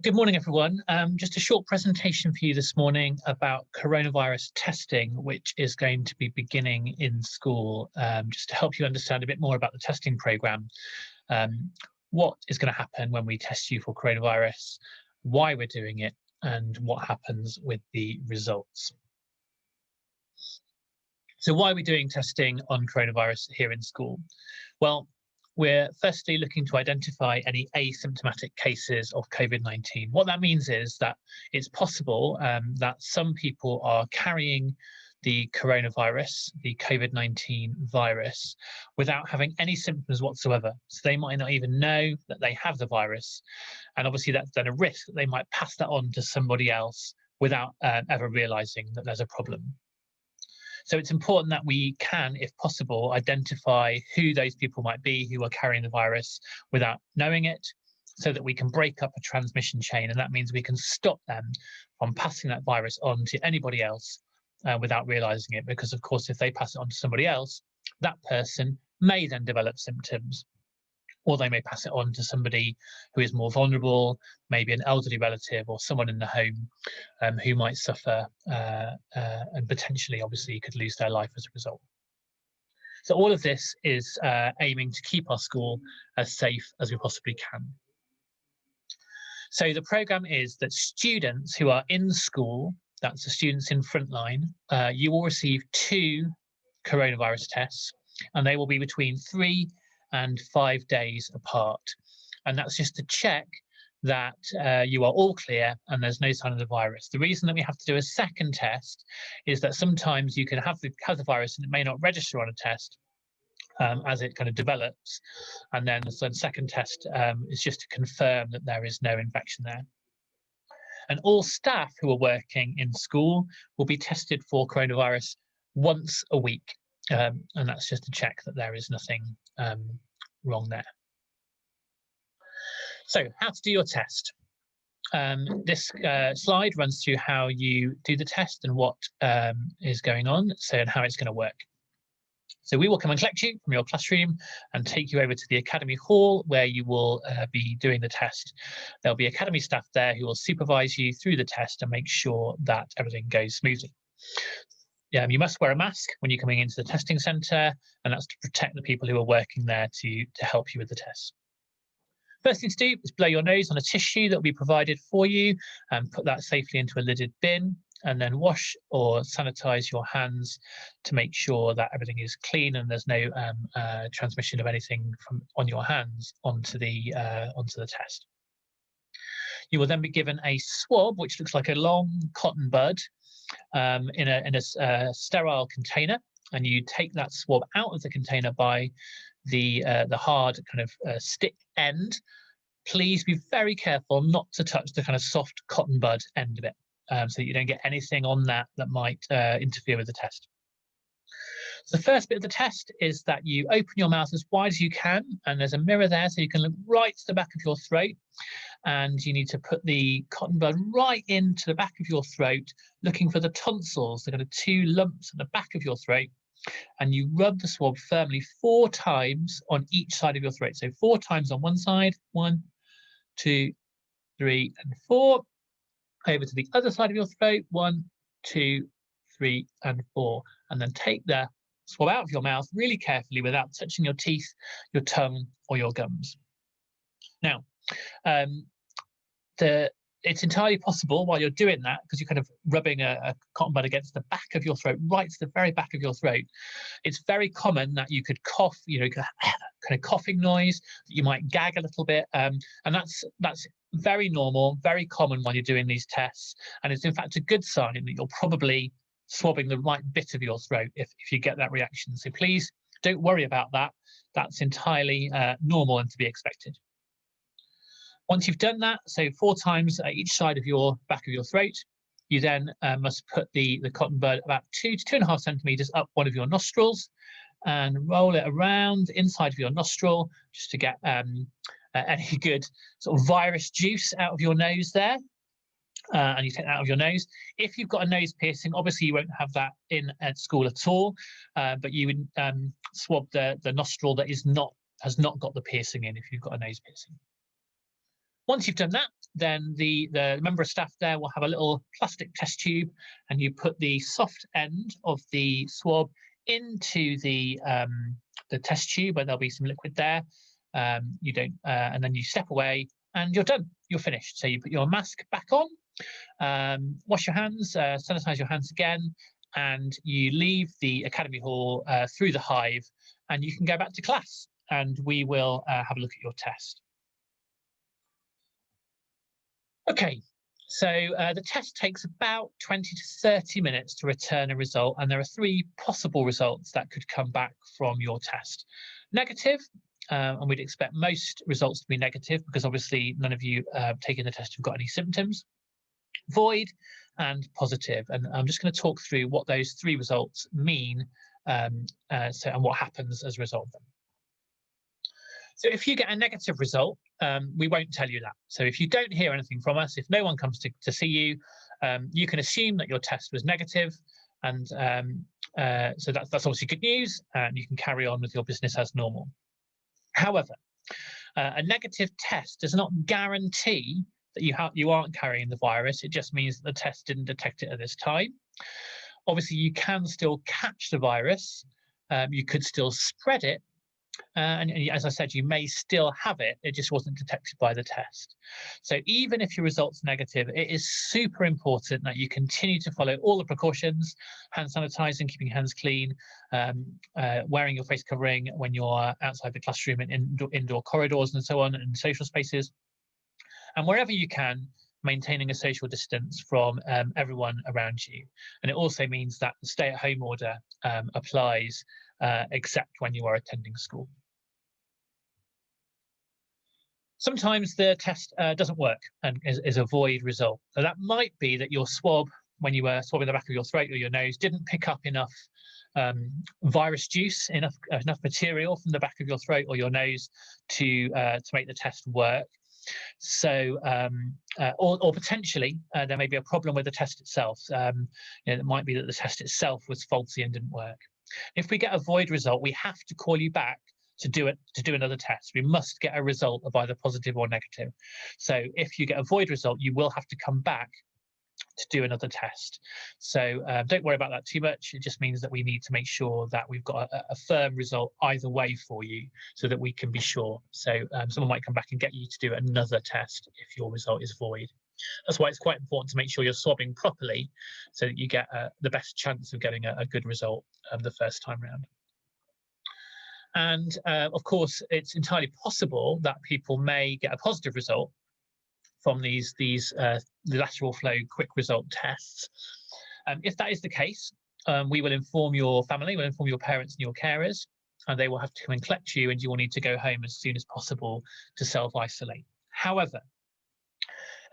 Good morning, everyone. Just a short presentation for you this morning about coronavirus testing, which is going to be beginning in school, just to help you understand a bit more about the testing programme, what is going to happen when we test you for coronavirus, why we're doing it, and what happens with the results. So why are we doing testing on coronavirus here in school? Well, we're firstly looking to identify any asymptomatic cases of COVID-19. What that means is that it's possible that some people are carrying the coronavirus, the COVID-19 virus, without having any symptoms whatsoever. So they might not even know that they have the virus. And obviously that's then a risk that they might pass that on to somebody else without ever realizing that there's a problem. So it's important that we can, if possible, identify who those people might be who are carrying the virus without knowing it, so that we can break up a transmission chain. And that means we can stop them from passing that virus on to anybody else without realizing it. Because, of course, if they pass it on to somebody else, that person may then develop symptoms, or they may pass it on to somebody who is more vulnerable, maybe an elderly relative or someone in the home who might suffer and potentially, obviously, could lose their life as a result. So all of this is aiming to keep our school as safe as we possibly can. So the programme is that students who are in school, that's the students in frontline, you will receive 2 coronavirus tests, and they will be between 3 and 5 days apart. And that's just to check that you are all clear and there's no sign of the virus. The reason that we have to do a second test is that sometimes you can have the virus and it may not register on a test as it kind of develops. And then the second test is just to confirm that there is no infection there. And all staff who are working in school will be tested for coronavirus once a week. And that's just to check that there is nothing wrong there. So how to do your test. This slide runs through how you do the test and what is going on, and how it's going to work. So we will come and collect you from your classroom and take you over to the Academy Hall, where you will be doing the test. There'll be Academy staff there who will supervise you through the test and make sure that everything goes smoothly. You must wear a mask when you're coming into the testing centre, and that's to protect the people who are working there to help you with the test. First thing to do is blow your nose on a tissue that will be provided for you and put that safely into a lidded bin, and then wash or sanitize your hands to make sure that everything is clean and there's no transmission of anything on your hands onto the test. You will then be given a swab, which looks like a long cotton bud in a sterile container, and you take that swab out of the container by the hard kind of stick end. Please be very careful not to touch the kind of soft cotton bud end of it, so that you don't get anything on that might interfere with the test. So the first bit of the test is that you open your mouth as wide as you can, and there's a mirror there so you can look right to the back of your throat, and you need to put the cotton bud right into the back of your throat, looking for the tonsils, the kind of 2 lumps at the back of your throat, and you rub the swab firmly 4 times on each side of your throat. So 4 times on one side, 1, 2, 3, and 4. Over to the other side of your throat, 1, 2, 3, and 4. And then take the swab out of your mouth really carefully without touching your teeth, your tongue, or your gums. Now, it's entirely possible while you're doing that, because you're kind of rubbing a cotton bud against the back of your throat, right to the very back of your throat. It's very common that you could cough, kind of coughing noise, that you might gag a little bit, and that's very normal, very common when you're doing these tests. And it's in fact a good sign that you're probably swabbing the right bit of your throat if you get that reaction. So please don't worry about that. That's entirely normal and to be expected. Once you've done that, so 4 times at each side of your back of your throat, you then must put the cotton bud about 2 to 2.5 centimetres up one of your nostrils and roll it around the inside of your nostril just to get any good sort of virus juice out of your nose there. And you take that out of your nose. If you've got a nose piercing, obviously you won't have that in at school at all, but you would swab the nostril that has not got the piercing in if you've got a nose piercing. Once you've done that, then the member of staff there will have a little plastic test tube, and you put the soft end of the swab into the test tube where there'll be some liquid there. You don't, and then you step away and you're done. You're finished. So you put your mask back on, wash your hands, sanitize your hands again, and you leave the academy hall through the hive, and you can go back to class, and we will have a look at your test. Okay, so the test takes about 20 to 30 minutes to return a result, and there are 3 possible results that could come back from your test. Negative, and we'd expect most results to be negative because obviously none of you taking the test have got any symptoms. Void and positive, and I'm just going to talk through what those 3 results mean and what happens as a result of them. So if you get a negative result, we won't tell you that. So if you don't hear anything from us, if no one comes to see you, you can assume that your test was negative, and so that's obviously good news, and you can carry on with your business as normal. However, a negative test does not guarantee that you aren't carrying the virus. It just means that the test didn't detect it at this time. Obviously, you can still catch the virus. You could still spread it. And as I said, you may still have it. It just wasn't detected by the test. So even if your result's negative, it is super important that you continue to follow all the precautions: hand sanitizing, keeping your hands clean, wearing your face covering when you're outside the classroom and indoor corridors and so on, and social spaces. And wherever you can, maintaining a social distance from everyone around you. And it also means that the stay-at-home order applies except when you are attending school. Sometimes the test doesn't work and is a void result. So that might be that your swab, when you were swabbing the back of your throat or your nose, didn't pick up enough virus juice, enough material from the back of your throat or your nose to make the test work. So, or potentially there may be a problem with the test itself. It might be that the test itself was faulty and didn't work. If we get a void result, we have to call you back to do another test. We must get a result of either positive or negative. So if you get a void result, you will have to come back to do another test. So don't worry about that too much. It just means that we need to make sure that we've got a firm result either way for you, so that we can be sure. So someone might come back and get you to do another test if your result is void. That's why it's quite important to make sure you're swabbing properly, so that you get the best chance of getting a good result the first time round. And of course, it's entirely possible that people may get a positive result from these the lateral flow quick result tests. If that is the case, we will inform your family, we'll inform your parents and your carers, and they will have to come and collect you, and you will need to go home as soon as possible to self-isolate. However,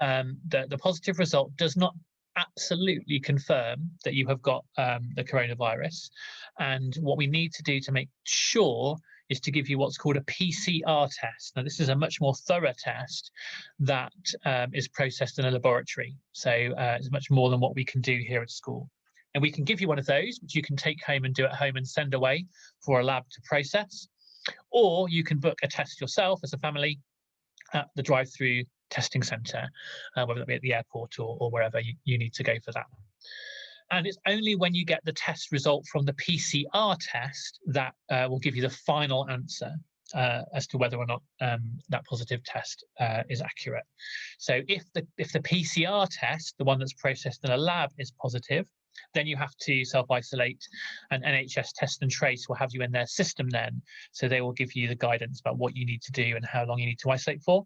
the positive result does not absolutely confirm that you have got the coronavirus, and what we need to do to make sure is to give you what's called a PCR test. Now, this is a much more thorough test that is processed in a laboratory. So it's much more than what we can do here at school. And we can give you one of those, which you can take home and do at home and send away for a lab to process. Or you can book a test yourself as a family at the drive-through testing centre, whether that be at the airport or wherever you need to go for that. And it's only when you get the test result from the PCR test that will give you the final answer as to whether or not that positive test is accurate. So if the PCR test, the one that's processed in a lab, is positive, then you have to self-isolate, and NHS Test and Trace will have you in their system then. So they will give you the guidance about what you need to do and how long you need to isolate for.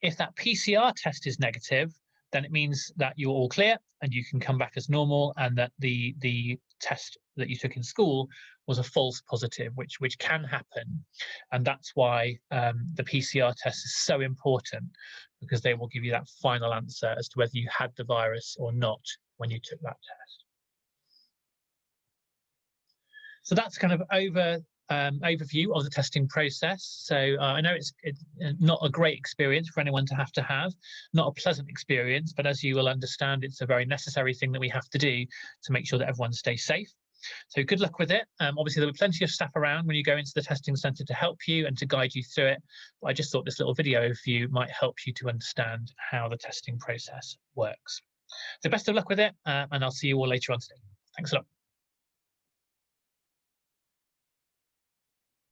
If that PCR test is negative, then it means that you're all clear and you can come back as normal, and that the test that you took in school was a false positive, which can happen. And that's why the PCR test is so important, because they will give you that final answer as to whether you had the virus or not when you took that test. So that's kind of overview of the testing process. So I know it's not a great experience for anyone to have, not a pleasant experience, but as you will understand, it's a very necessary thing that we have to do to make sure that everyone stays safe. So good luck with it. Obviously, there'll be plenty of staff around when you go into the testing centre to help you and to guide you through it. But I just thought this little video overview might help you to understand how the testing process works. So best of luck with it, and I'll see you all later on today. Thanks a lot.